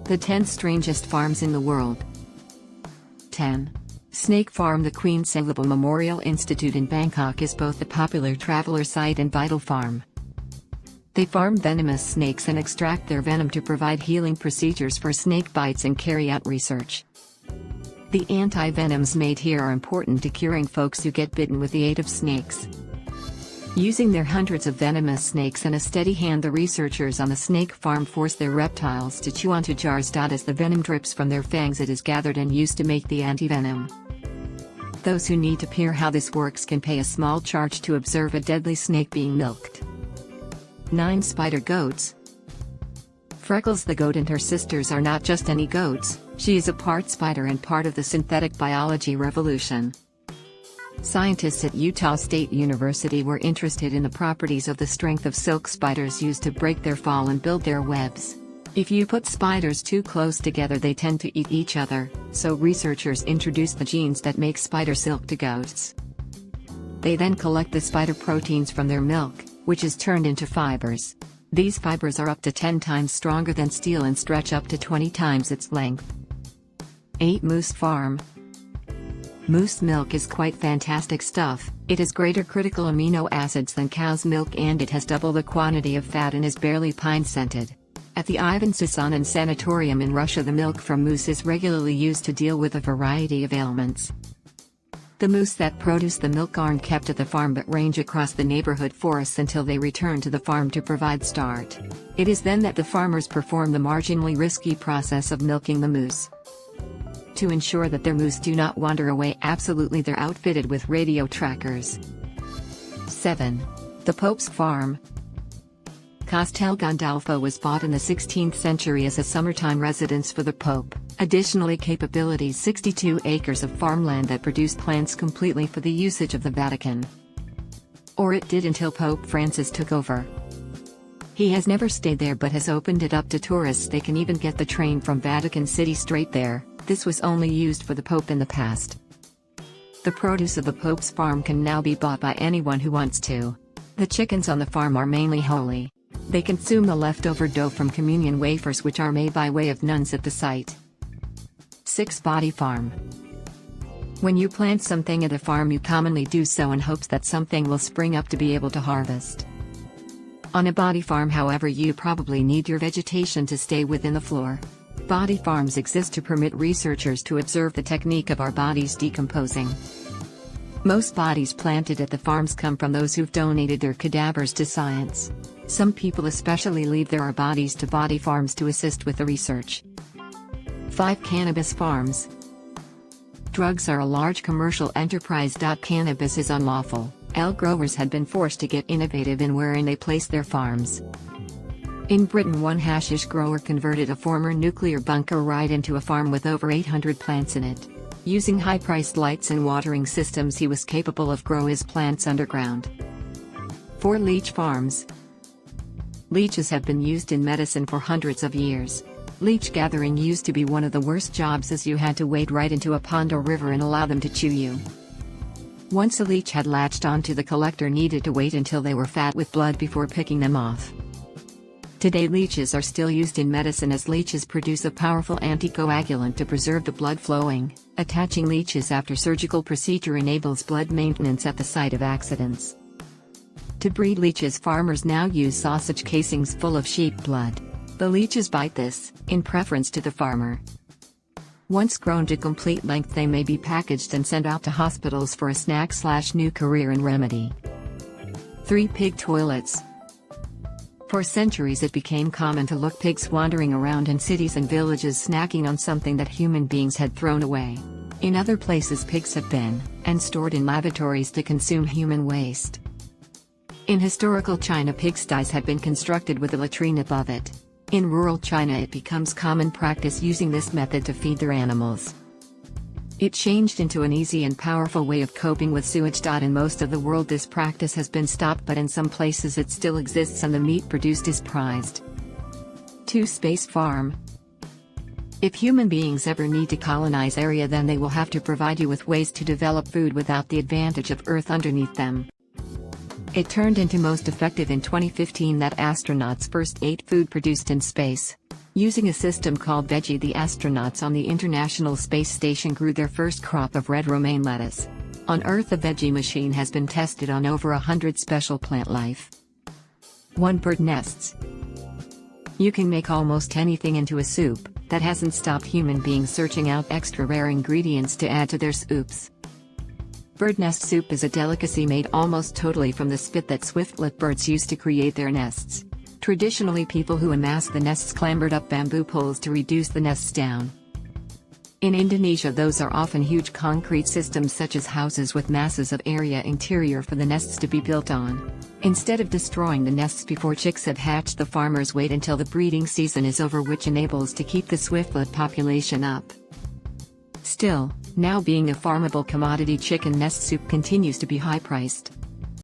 The 10 strangest farms in the world. 10. Snake Farm. The Queen Sailable Memorial Institute in Bangkok is both a popular traveler site and vital farm. They farm venomous snakes and extract their venom to provide healing procedures for snake bites and carry out research. The anti-venoms made here are important to curing folks who get bitten with the aid of snakes. Using their hundreds of venomous snakes and a steady hand, the researchers on the snake farm force their reptiles to chew onto jars. As the venom drips from their fangs, it is gathered and used to make the anti-venom. Those who need to peer how this works can pay a small charge to observe a deadly snake being milked. 9. Spider goats. Freckles the goat and her sisters are not just any goats, she is a part spider and part of the synthetic biology revolution. Scientists at Utah State University were interested in the properties of the strength of silk spiders used to break their fall and build their webs. If you put spiders too close together, they tend to eat each other, so researchers introduced the genes that make spider silk to goats. They then collect the spider proteins from their milk, which is turned into fibers. These fibers are up to 10 times stronger than steel and stretch up to 20 times its length. 8. Moose Farm. Moose milk is quite fantastic stuff. It has greater critical amino acids than cow's milk and it has double the quantity of fat and is barely pine-scented. At the Ivan Sassonin Sanatorium in Russia, the milk from moose is regularly used to deal with a variety of ailments. The moose that produce the milk aren't kept at the farm but range across the neighborhood forests until they return to the farm to provide start. It is then that the farmers perform the marginally risky process of milking the moose. To ensure that their moose do not wander away, they're outfitted with radio trackers. 7. The Pope's Farm. Castel Gandolfo was bought in the 16th century as a summertime residence for the Pope. Additionally, capabilities 62 acres of farmland that produced plants completely for the usage of the Vatican. Or it did until Pope Francis took over. He has never stayed there but has opened it up to tourists. They can even get the train from Vatican City straight there. This was only used for the Pope in the past. The produce of the Pope's farm can now be bought by anyone who wants to. The chickens on the farm are mainly holy. They consume the leftover dough from communion wafers which are made by way of nuns at the site. 6. Body Farm. When you plant something at a farm, you commonly do so in hopes that something will spring up to be able to harvest. On a body farm, however, you probably need your vegetation to stay within the floor. Body farms exist to permit researchers to observe the technique of our bodies decomposing. Most bodies planted at the farms come from those who've donated their cadavers to science. Some people especially leave their bodies to body farms to assist with the research. 5. Cannabis Farms. Drugs are a large commercial enterprise. Cannabis is unlawful. Growers had been forced to get innovative in wherein they place their farms. In Britain, one hashish grower converted a former nuclear bunker right into a farm with over 800 plants in it. Using high-priced lights and watering systems, he was capable of growing his plants underground. 4. Leech Farms. Leeches have been used in medicine for hundreds of years. Leech gathering used to be one of the worst jobs, as you had to wade right into a pond or river and allow them to chew you. Once a leech had latched onto, the collector needed to wait until they were fat with blood before picking them off. Today, leeches are still used in medicine as leeches produce a powerful anticoagulant to preserve the blood flowing. Attaching leeches after surgical procedure enables blood maintenance at the site of accidents. To breed leeches, farmers now use sausage casings full of sheep blood. The leeches bite this, in preference to the farmer. Once grown to complete length, they may be packaged and sent out to hospitals for a snack/new career and remedy. 3. Pig Toilets. For centuries it became common to look pigs wandering around in cities and villages snacking on something that human beings had thrown away. In other places, pigs have been, and stored in lavatories to consume human waste. In historical China, pigsties had been constructed with a latrine above it. In rural China it becomes common practice using this method to feed their animals. It changed into an easy and powerful way of coping with sewage. In most of the world this practice has been stopped, but in some places it still exists and the meat produced is prized. 2. Space Farm. If human beings ever need to colonize area, then they will have to provide you with ways to develop food without the advantage of Earth underneath them. It turned into most effective in 2015 that astronauts first ate food produced in space. Using a system called Veggie, the astronauts on the International Space Station grew their first crop of red romaine lettuce. On Earth, the Veggie machine has been tested on over 100 special plant life. 1. Bird nests. You can make almost anything into a soup. That hasn't stopped human beings searching out extra rare ingredients to add to their soups. Bird nest soup is a delicacy made almost totally from the spit that swiftlet birds use to create their nests. Traditionally, people who amassed the nests clambered up bamboo poles to reduce the nests down. In Indonesia, those are often huge concrete systems such as houses with masses of area interior for the nests to be built on. Instead of destroying the nests before chicks have hatched, the farmers wait until the breeding season is over, which enables to keep the swiftlet population up. Still, now being a farmable commodity, chicken nest soup continues to be high-priced.